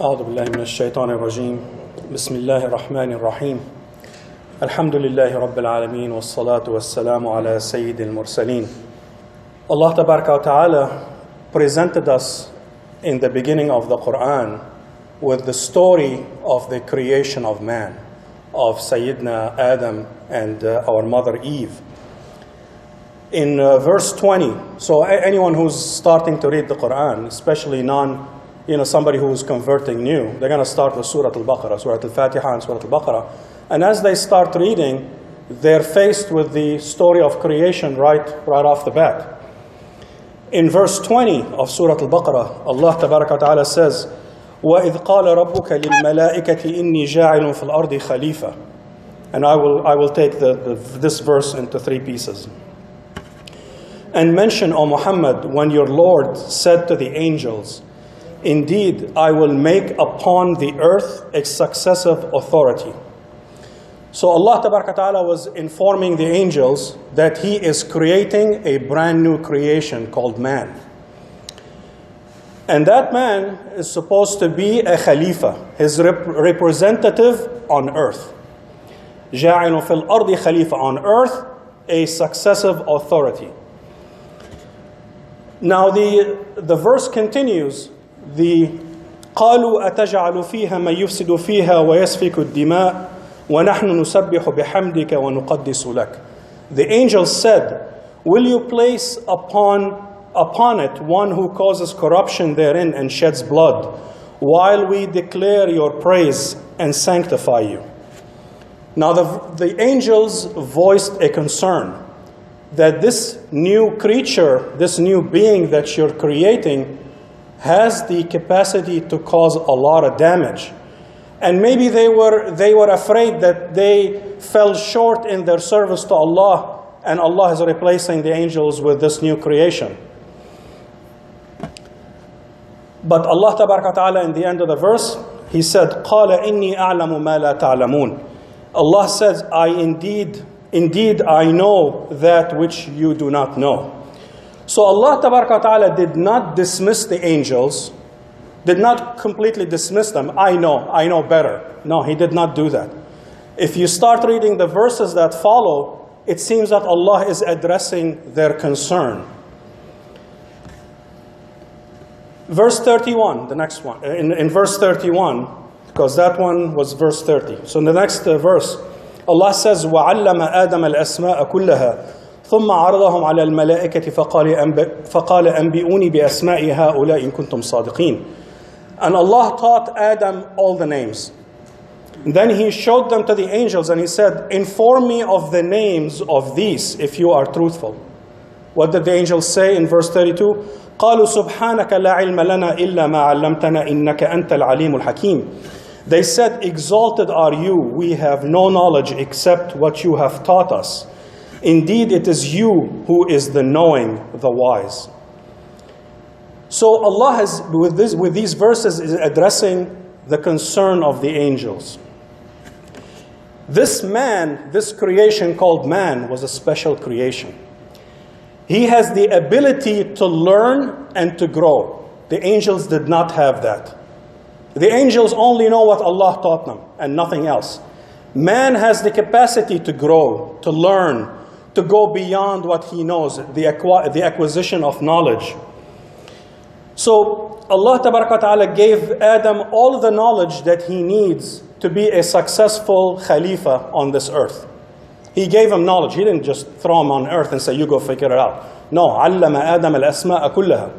أعوذ بالله من الشيطان الرجيم بسم الله الرحمن الرحيم الحمد لله رب العالمين والصلاة والسلام على سيد المرسلين. Allah Tabaraka wa Ta'ala presented us in the beginning of the Quran with the story of the creation of man, of Sayyidina Adam and our mother Eve. In verse 20, so anyone who's starting to read the Quran, especially somebody who is converting new, they're going to start with Surah Al-Baqarah, Surah Al-Fatiha and Surah Al-Baqarah. And as they start reading, they're faced with the story of creation right off the bat. In verse 20 of Surah Al-Baqarah, Allah Tabaraka wa Ta'ala says, وَإِذْ قَالَ رَبُّكَ لِلْمَلَائِكَةِ إِنِّي جَاعِلٌ فِي الْأَرْضِ خَلِيفَةً. And I will take this verse into three pieces. And mention, O Muhammad, when your Lord said to the angels, indeed, I will make upon the earth a successive authority. So Allah Tabaraka wa Ta'ala was informing the angels that He is creating a brand new creation called man. And that man is supposed to be a Khalifa, his representative on earth. جَاعِلٌ فِي الْأَرْضِ خَلِيفَةً. On earth, a successive authority. Now the verse continues. قالوا أتجعل فيها من يفسد فيها ويسفك الدماء ونحن نسبح بحمدك ونقدس لك. The angels said, will you place upon it one who causes corruption therein and sheds blood, while we declare your praise and sanctify you? Now the angels voiced a concern that this new creature, this new being that you're creating, has the capacity to cause a lot of damage. And maybe they were afraid that they fell short in their service to Allah, and Allah is replacing the angels with this new creation. But Allah Tabaraka wa Ta'ala, in the end of the verse, He said, قَالَ إِنِّي أَعْلَمُ مَا لَا تَعْلَمُونَ. Allah says, indeed I know that which you do not know. So Allah Tabaraka wa Ta'ala did not dismiss the angels, did not completely dismiss them. I know better. No, He did not do that. If you start reading the verses that follow, it seems that Allah is addressing their concern. Verse 31, the next one. In verse 31, because that one was verse 30. So in the next verse, Allah says, وَعَلَّمَ آدَمَ الْأَسْمَاءَ كُلَّهَا ثم عرضهم على الملائكة فقال أنبئوني بأسماء هؤلاء إن كنتم صادقين. And Allah taught Adam all the names. Then He showed them to the angels and He said, inform me of the names of these if you are truthful. What did the angels say in verse 32? قالوا سبحانك لا علم لنا إلا ما علمتنا إنك أنت العليم الحكيم. They said, exalted are you, we have no knowledge except what you have taught us. Indeed, it is you who is the knowing, the wise. So Allah has, with these verses, is addressing the concern of the angels. This man, this creation called man, was a special creation. He has the ability to learn and to grow. The angels did not have that. The angels only know what Allah taught them and nothing else. Man has the capacity to grow, to learn, to go beyond what he knows, the acquisition of knowledge. So Allah Tabaraka wa Ta'ala gave Adam all the knowledge that he needs to be a successful Khalifa on this earth. He gave him knowledge. He didn't just throw him on earth and say, you go figure it out. No, عَلَّمَ آدَمَ الْأَسْمَاءَ كُلَّهَا.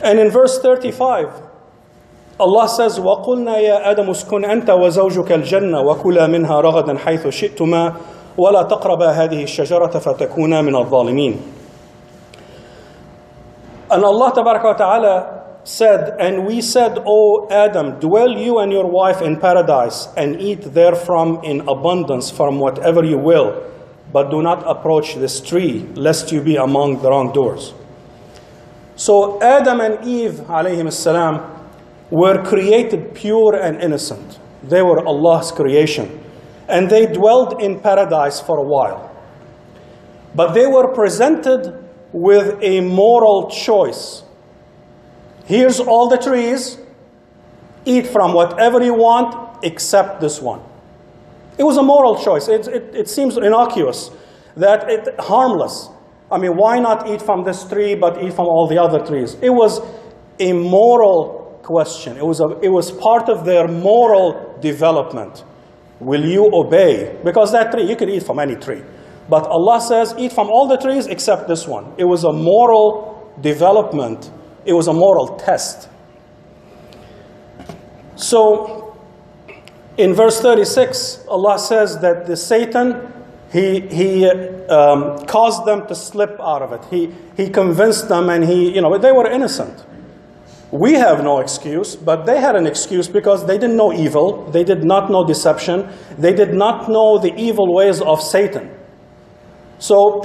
And in verse 35, Allah says, وَقُلْنَا يَا آدَمُ اسْكُنْ أَنْتَ وَزَوْجُكَ الْجَنَّةَ وَكُلَا مِنْهَا رَغَدًا حَيْثُ شِئْتُمَا وَلَا تَقْرَبَا هَذِهِ الشَّجَرَةَ فَتَكُونَا مِنَ الظَّالِمِينَ. And Allah Tabaraka wa Ta'ala said, and we said, O Adam, dwell you and your wife in paradise and eat therefrom in abundance from whatever you will, but do not approach this tree, lest you be among the wrongdoers. So Adam and Eve, alayhim salam, were created pure and innocent. They were Allah's creation. And they dwelled in paradise for a while. But they were presented with a moral choice. Here's all the trees, Eat from whatever you want except this one. It was a moral choice. It seems innocuous, harmless. I mean, why not eat from this tree but eat from all the other trees? It was a moral question. It was part of their moral development. Will you obey? Because that tree, you can eat from any tree. But Allah says, eat from all the trees except this one. It was a moral development. It was a moral test. So, in verse 36, Allah says that the Satan, he caused them to slip out of it. He convinced them, and they were innocent. We have no excuse, but they had an excuse because they didn't know evil. They did not know deception. They did not know the evil ways of Satan. So,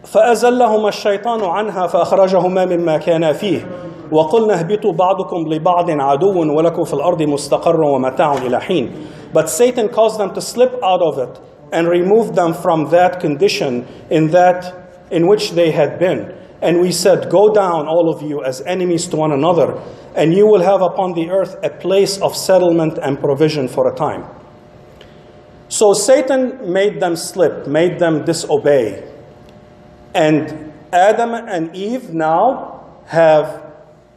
فَأَزَلَّهُمَا الشَّيْطَانُ عَنْهَا فَأَخْرَجَهُمَا مِمَّا كَانَا فِيهِ وَقُلْنَا اهْبِطُوا بَعْضُكُمْ لِبَعْضٍ عَدُوٌّ وَلَكُمْ فِي الْأَرْضِ مُسْتَقَرٌّ وَمَتَاعٌ إِلَى حِينٍ. But Satan caused them to slip out of it and remove them from that condition in which they had been. And we said, go down, all of you, as enemies to one another, and you will have upon the earth a place of settlement and provision for a time. So Satan made them slip, made them disobey. And Adam and Eve now have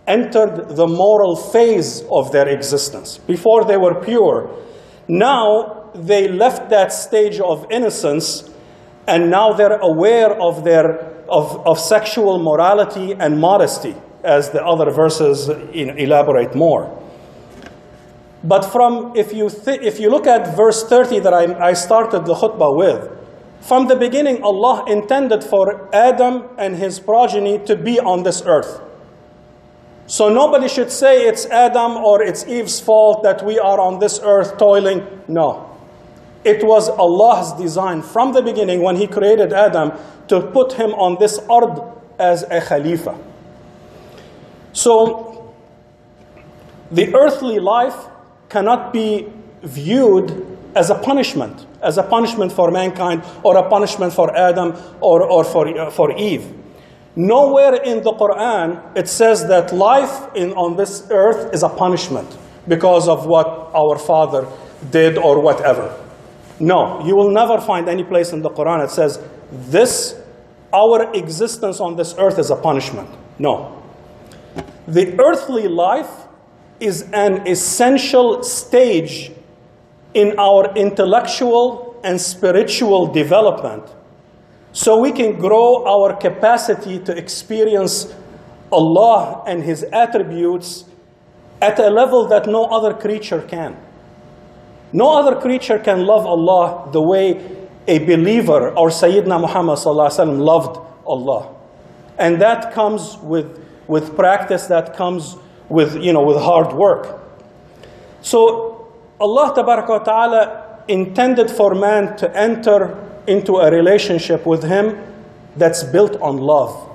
entered the moral phase of their existence. Before they were pure. Now they left that stage of innocence, and now they're aware of sexual morality and modesty, as the other verses elaborate more. But if you look at verse 30 that I started the khutbah with, from the beginning Allah intended for Adam and his progeny to be on this earth. So nobody should say it's Adam or it's Eve's fault that we are on this earth toiling. No. It was Allah's design from the beginning when He created Adam to put him on this ard as a Khalifa. So, the earthly life cannot be viewed as a punishment for mankind, or a punishment for Adam, or for Eve. Nowhere in the Quran it says that life on this earth is a punishment because of what our father did or whatever. No, you will never find any place in the Quran that says our existence on this earth is a punishment. No. The earthly life is an essential stage in our intellectual and spiritual development, so we can grow our capacity to experience Allah and His attributes at a level that no other creature can. No other creature can love Allah the way a believer or Sayyidina Muhammad loved Allah. And that comes with practice, that comes with hard work. So Allah Ta'ala intended for man to enter into a relationship with Him that's built on love,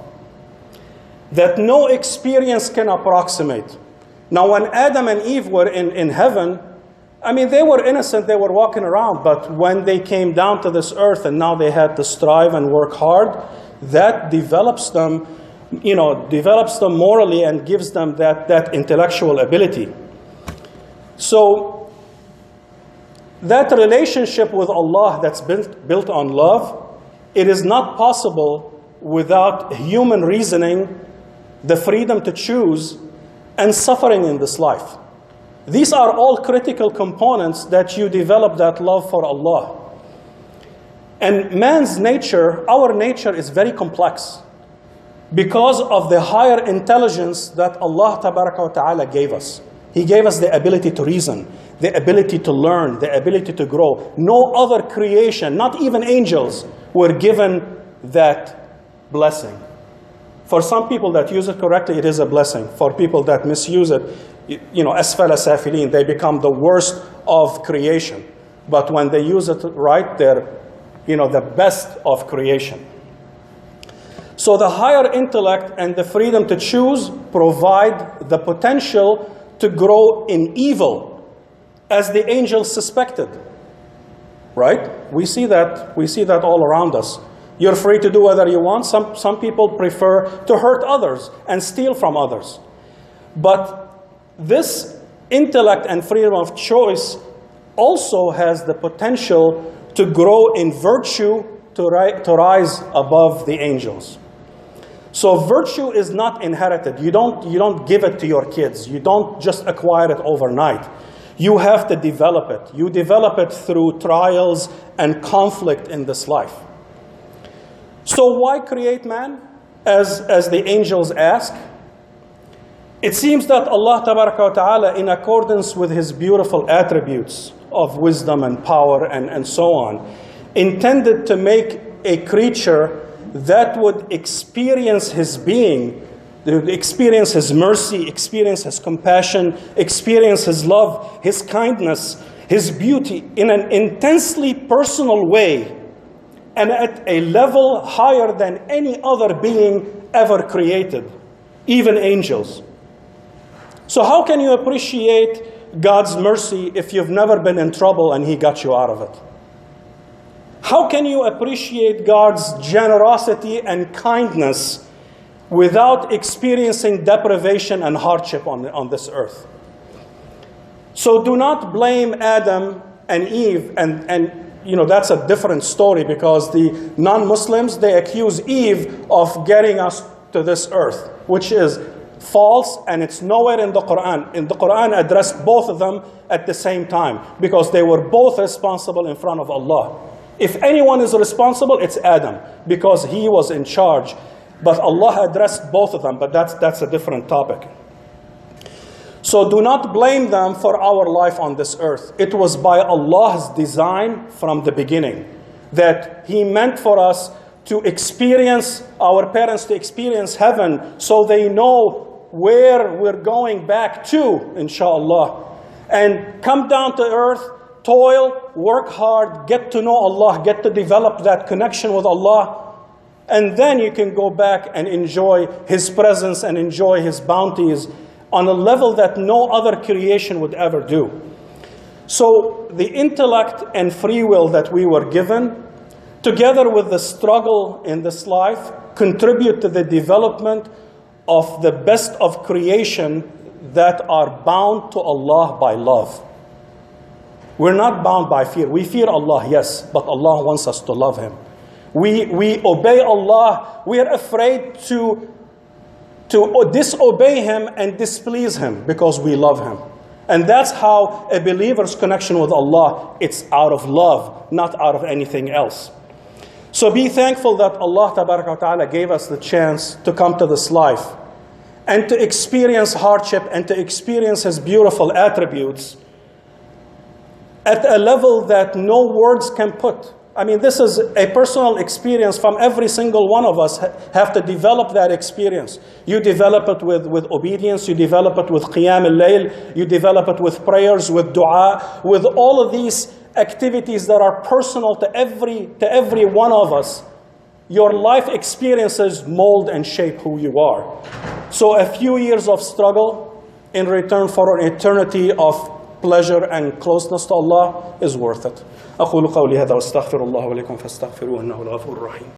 that no experience can approximate. Now when Adam and Eve were in heaven, they were innocent, they were walking around, but when they came down to this earth and now they had to strive and work hard, that develops them morally and gives them that intellectual ability. So that relationship with Allah that's built on love, it is not possible without human reasoning, the freedom to choose, and suffering in this life. These are all critical components that you develop that love for Allah. And man's nature, our nature, is very complex because of the higher intelligence that Allah Ta'ala gave us. He gave us the ability to reason, the ability to learn, the ability to grow. No other creation, not even angels, were given that blessing. For some people that use it correctly, it is a blessing. For people that misuse it, asfala safilin, they become the worst of creation. But when they use it right, they're, the best of creation. So the higher intellect and the freedom to choose provide the potential to grow in evil, as the angels suspected. Right? We see that all around us. You're free to do whatever you want. Some people prefer to hurt others and steal from others. But this intellect and freedom of choice also has the potential to grow in virtue to rise above the angels. So virtue is not inherited. You don't give it to your kids. You don't just acquire it overnight. You have to develop it. You develop it through trials and conflict in this life. So why create man, as the angels ask? It seems that Allah Tabaraka wa Ta'ala, in accordance with His beautiful attributes of wisdom and power and so on, intended to make a creature that would experience His being, experience His mercy, experience His compassion, experience His love, His kindness, His beauty in an intensely personal way and at a level higher than any other being ever created, even angels. So how can you appreciate God's mercy if you've never been in trouble and He got you out of it? How can you appreciate God's generosity and kindness without experiencing deprivation and hardship on this earth? So do not blame Adam and Eve, and that's a different story, because the non-Muslims, they accuse Eve of getting us to this earth, which is false, and it's nowhere in the Quran. In the Quran addressed both of them at the same time, because they were both responsible in front of Allah. If anyone is responsible, it's Adam, because he was in charge. But Allah addressed both of them, but that's a different topic. So do not blame them for our life on this earth. It was by Allah's design from the beginning that He meant for us to experience, our parents to experience heaven, so they know where we're going back to, inshallah. And come down to earth, toil, work hard, get to know Allah, get to develop that connection with Allah, and then you can go back and enjoy His presence and enjoy His bounties on a level that no other creation would ever do. So the intellect and free will that we were given, together with the struggle in this life, contribute to the development of the best of creation that are bound to Allah by love. We're not bound by fear. We fear Allah, yes, but Allah wants us to love Him. We obey Allah. We are afraid to disobey Him and displease Him because we love Him. And that's how a believer's connection with Allah, it's out of love, not out of anything else. So be thankful that Allah Tabaraka wa Ta'ala gave us the chance to come to this life and to experience hardship and to experience His beautiful attributes at a level that no words can put. I mean, this is a personal experience from every single one of us. Have to develop that experience. You develop it with obedience, you develop it with qiyam al-layl, you develop it with prayers, with dua, with all of these activities that are personal to every one of us. Your life experiences mold and shape who you are. So a few years of struggle in return for an eternity of pleasure and closeness to Allah is worth it. أقول قولي هذا واستغفر الله ولكم فاستغفروه إنه الغفور الرحيم.